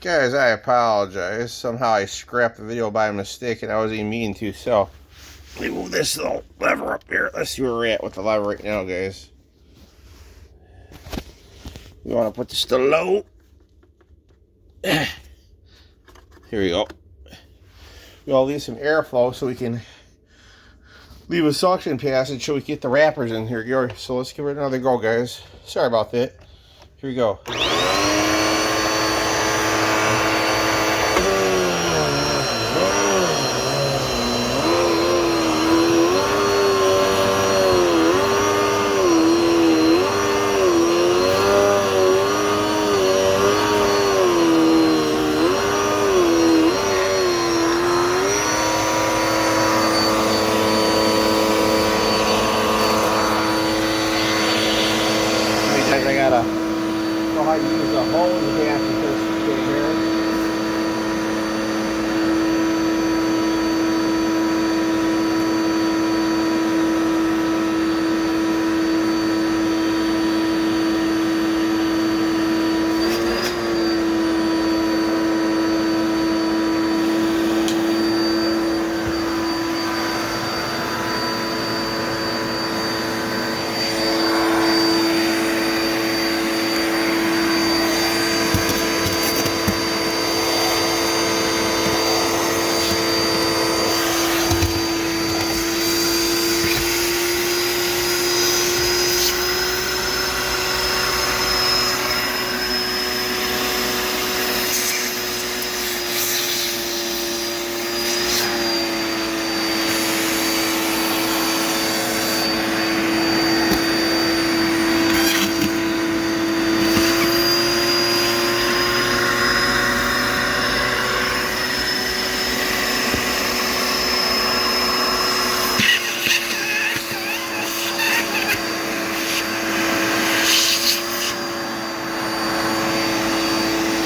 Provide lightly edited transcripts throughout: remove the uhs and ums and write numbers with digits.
Guys, I apologize. Somehow I scrapped the video by mistake and I wasn't even meaning to, so let me move this little lever up here. Let's see where we're at with the lever right now, guys. We want to put this to low. Here we go. We'll leave some airflow so we can leave a suction passage so we can get the wrappers in here. So let's give it another go, guys. Sorry about that. Here we go. I gotta know how to use the hose gap because here.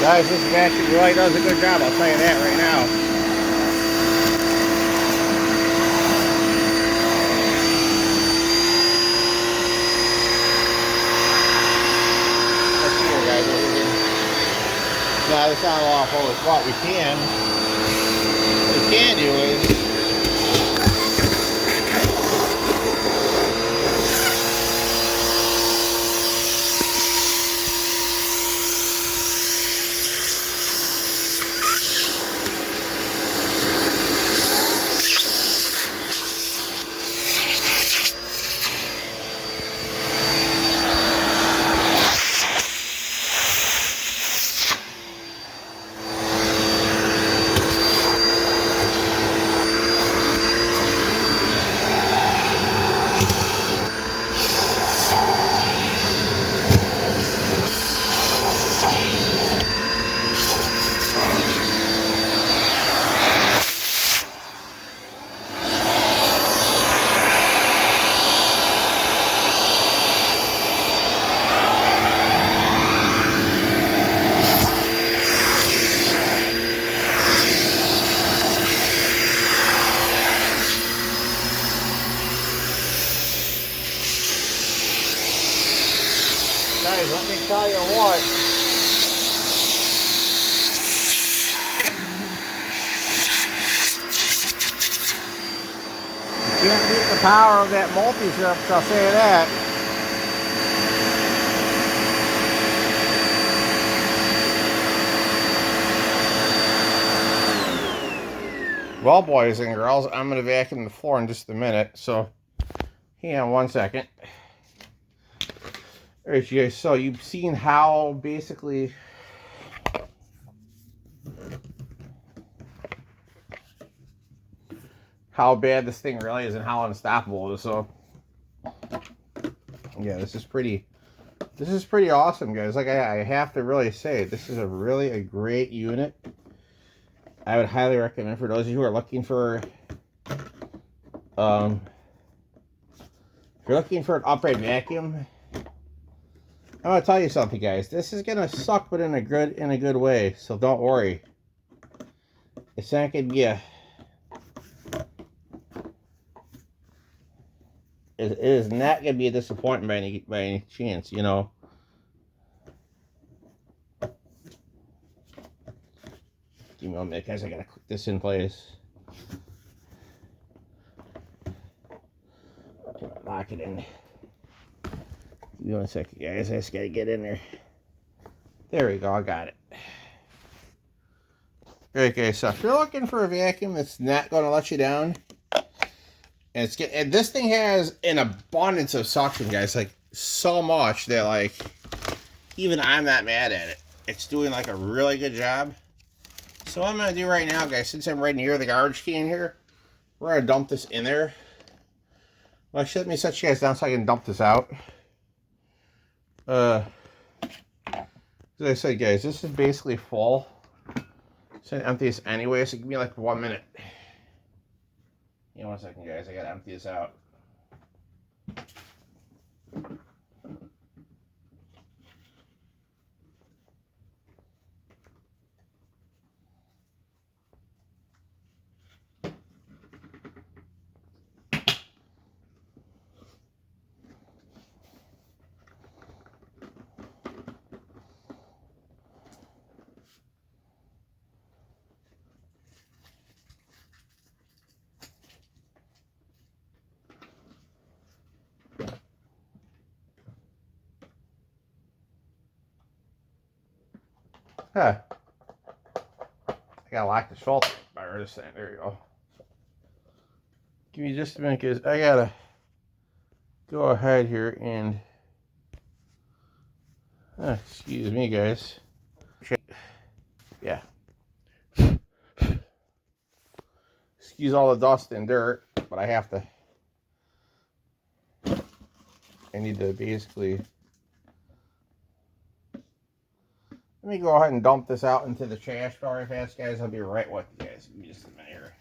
Guys, this vacuum really does a good job, I'll tell you that right now. Let's see here, guys, what we can. Now, this not awful is what we can do is guys, let me tell you what. You can't beat the power of that multi-strip, I'll say that. Well, boys and girls, I'm going to vacuum the floor in just a minute, so hang on 1 second. Alright, you guys, so you've seen how basically how bad this thing really is and how unstoppable it is. So yeah, this is pretty awesome, guys. Like I have to really say, this is really a great unit. I would highly recommend for those of you who are looking for if you're looking for an upright vacuum. I'm gonna tell you something, guys. This is gonna suck, but in a good way. So don't worry. It's not gonna be a. It is not gonna be a disappointment by any chance, you know. Give me a minute, guys. I gotta click this in place. Lock it in. Give me 1 second, guys. I just gotta get in there. There we go. I got it. Okay, so if you're looking for a vacuum that's not going to let you down, and this thing has an abundance of suction, guys, like so much that like even I'm not mad at it. It's doing like a really good job. So what I'm going to do right now, guys, since I'm right near the garbage can here, we're going to dump this in there. Well, actually, let me set you guys down so I can dump this out. As I said, guys, this is basically full. So empty this anyway, so give me like 1 minute. Yeah, 1 second, guys. I gotta empty this out. Huh. I gotta lock this filter by this thing. There you go. Give me just a minute, because I gotta go ahead here and excuse me, guys. Yeah. Excuse all the dust and dirt, but I have to. I need to basically. Let me go ahead and dump this out into the trash very fast, guys. I'll be right with you guys. Give me just a minute here.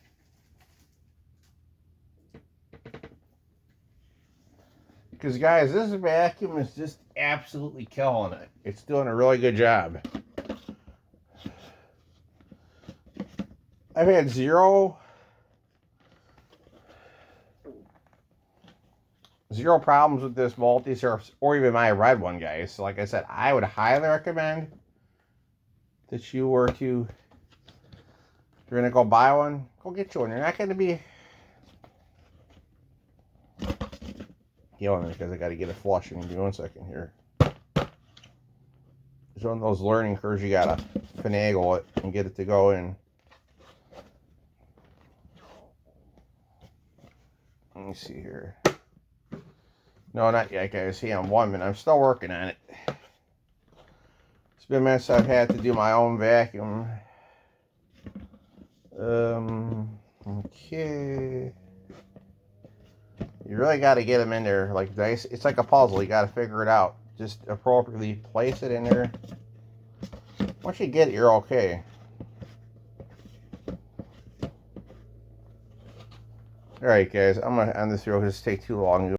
Because, guys, this vacuum is just absolutely killing it. It's doing a really good job. I've had zero problems with this multi-surf or even my red one, guys. So, like I said, I would highly recommend that you were to, if you're going to go buy one, go get you one. You're not going to be killing it, because I got to get it flushing. Give me 1 second here. It's one of those learning curves. You got to finagle it and get it to go in. Let me see here. No, not yet, guys. See, I'm 1 minute. I'm still working on it. It's been a minute since I've had to do my own vacuum. Okay. You really got to get them in there like nice. It's like a puzzle. You got to figure it out. Just appropriately place it in there. Once you get it, you're okay. Alright, guys. I'm going to end this video because it's take too long.